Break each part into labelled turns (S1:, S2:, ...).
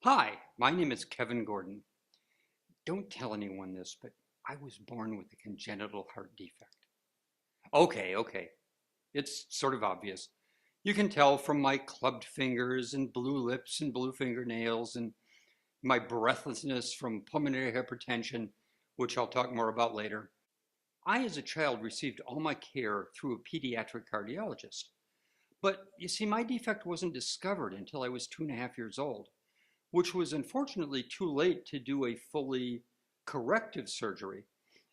S1: Hi, my name is Kevin Gordon. Don't tell anyone this, but I was born with a congenital heart defect. Okay. It's sort of obvious. You can tell from my clubbed fingers and blue lips and blue fingernails and my breathlessness from pulmonary hypertension, which I'll talk more about later. I, as a child, received all my care through a pediatric cardiologist. But you see, my defect wasn't discovered until I was 2.5 years old, which was unfortunately too late to do a fully corrective surgery.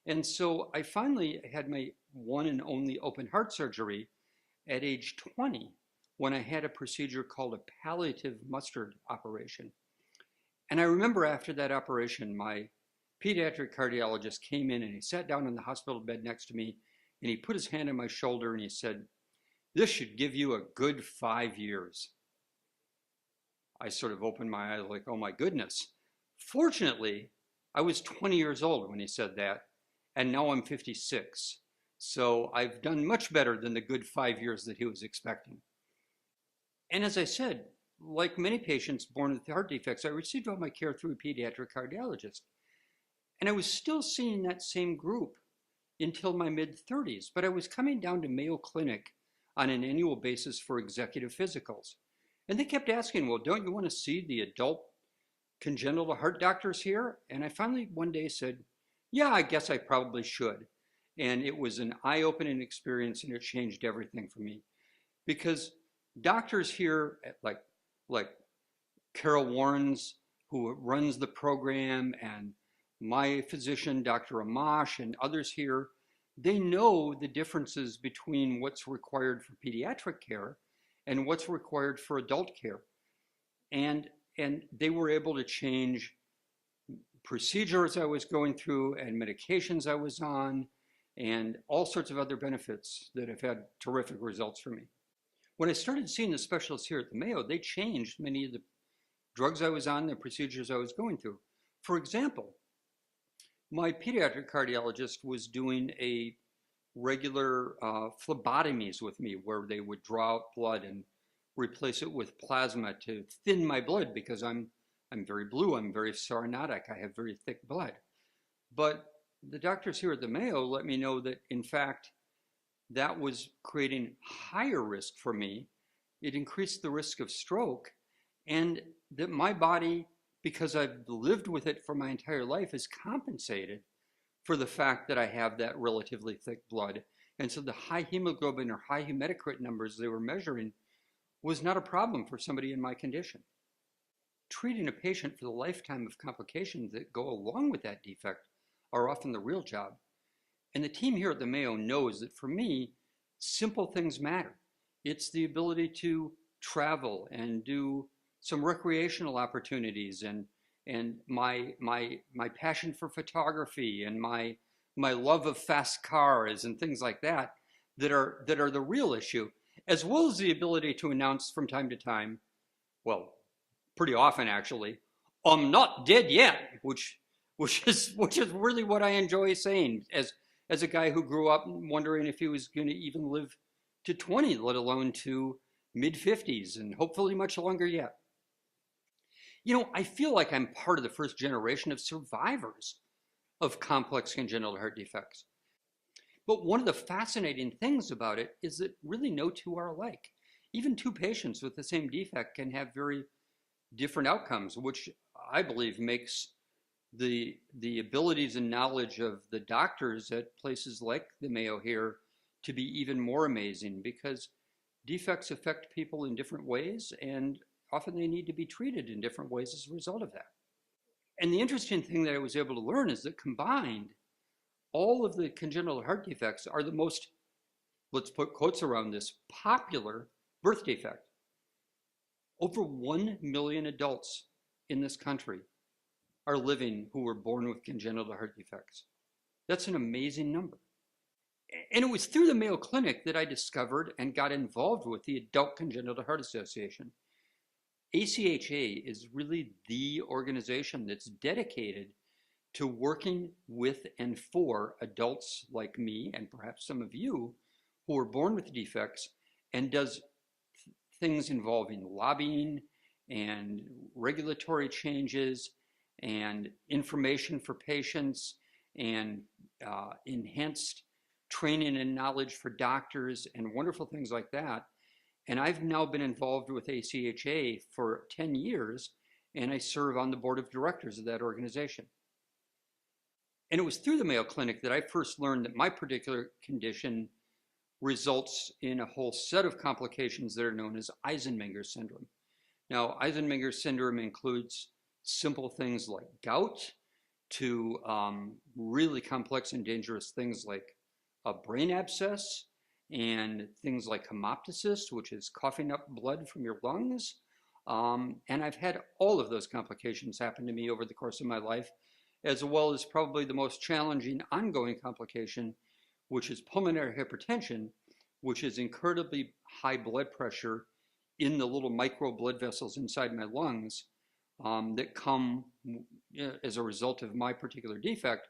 S1: And so I finally had my one and only open heart surgery at age 20 when I had a procedure called a palliative mustard operation. And I remember after that operation, my pediatric cardiologist came in and he sat down on the hospital bed next to me and he put his hand on my shoulder and he said, "This should give you a good 5 years." I sort of opened my eyes like, oh my goodness. Fortunately, I was 20 years old when he said that, and now I'm 56. So I've done much better than the good 5 years that he was expecting. And as I said, like many patients born with heart defects, I received all my care through a pediatric cardiologist. And I was still seeing that same group until my mid-30s, but I was coming down to Mayo Clinic on an annual basis for executive physicals. And they kept asking, well, don't you want to see the adult congenital heart doctors here? And I finally one day said, yeah, I guess I probably should. And it was an eye-opening experience and it changed everything for me. Because doctors here, like Carol Warrens, who runs the program, and my physician, Dr. Amash, and others here, they know the differences between what's required for pediatric care and what's required for adult care. And they were able to change procedures I was going through and medications I was on and all sorts of other benefits that have had terrific results for me. When I started seeing the specialists here at the Mayo, they changed many of the drugs I was on, the procedures I was going through. For example, my pediatric cardiologist was doing a regular phlebotomies with me where they would draw out blood and replace it with plasma to thin my blood because I'm very blue, I'm very cyanotic, I have very thick blood. But the doctors here at the Mayo let me know that in fact that was creating higher risk for me. It increased the risk of stroke, and that my body, because I've lived with it for my entire life, is compensated for the fact that I have that relatively thick blood. And so the high hemoglobin or high hematocrit numbers they were measuring was not a problem for somebody in my condition. Treating a patient for the lifetime of complications that go along with that defect are often the real job. And the team here at the Mayo knows that for me, simple things matter. It's the ability to travel and do some recreational opportunities and my passion for photography and my love of fast cars and things like that that are the real issue, as well as the ability to announce from time to time, well, pretty often actually, I'm not dead yet, which is really what I enjoy saying as a guy who grew up wondering if he was going to even live to 20, let alone to mid-50s and hopefully much longer yet. You know, I feel like I'm part of the first generation of survivors of complex congenital heart defects. But one of the fascinating things about it is that really no two are alike. Even two patients with the same defect can have very different outcomes, which I believe makes the abilities and knowledge of the doctors at places like the Mayo here to be even more amazing, because defects affect people in different ways and often they need to be treated in different ways as a result of that. And the interesting thing that I was able to learn is that combined, all of the congenital heart defects are the most, let's put quotes around this, popular birth defect. Over 1 million adults in this country are living who were born with congenital heart defects. That's an amazing number. And it was through the Mayo Clinic that I discovered and got involved with the Adult Congenital Heart Association. ACHA is really the organization that's dedicated to working with and for adults like me and perhaps some of you who are born with defects, and does things involving lobbying and regulatory changes and information for patients and enhanced training and knowledge for doctors and wonderful things like that. And I've now been involved with ACHA for 10 years, and I serve on the board of directors of that organization. And it was through the Mayo Clinic that I first learned that my particular condition results in a whole set of complications that are known as Eisenmenger syndrome. Now, Eisenmenger syndrome includes simple things like gout to really complex and dangerous things like a brain abscess and things like hemoptysis, which is coughing up blood from your lungs. And I've had all of those complications happen to me over the course of my life, as well as probably the most challenging ongoing complication, which is pulmonary hypertension, which is incredibly high blood pressure in the little micro blood vessels inside my lungs that come as a result of my particular defect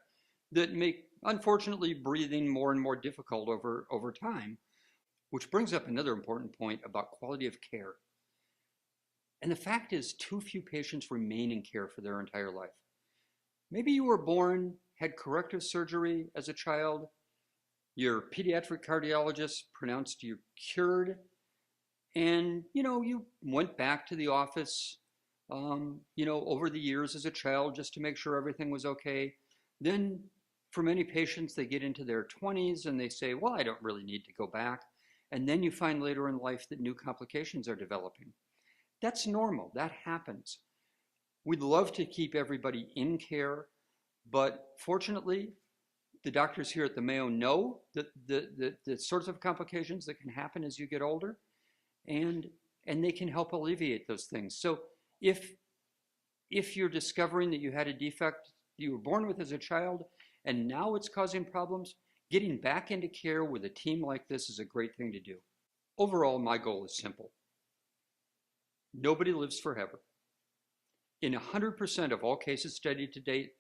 S1: that make, unfortunately, breathing more and more difficult over time, which brings up another important point about quality of care. And the fact is, too few patients remain in care for their entire life. Maybe you were born, had corrective surgery as a child, your pediatric cardiologist pronounced you cured, and you went back to the office over the years as a child just to make sure everything was okay. Then for many patients, they get into their 20s and they say, well, I don't really need to go back. And then you find later in life that new complications are developing. That's normal. That happens. We'd love to keep everybody in care, but fortunately, the doctors here at the Mayo know that the sorts of complications that can happen as you get older, and they can help alleviate those things. So if you're discovering that you had a defect you were born with as a child and now it's causing problems, getting back into care with a team like this is a great thing to do. Overall, my goal is simple. Nobody lives forever. In 100% of all cases studied to date,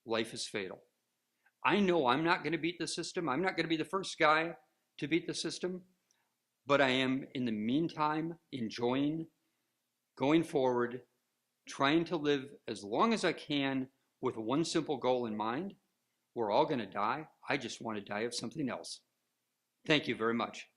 S1: life is fatal. I know I'm not going to beat the system. I'm not going to be the first guy to beat the system, but I am, in the meantime, enjoying going forward, trying to live as long as I can with one simple goal in mind. We're all going to die. I just want to die of something else. Thank you very much.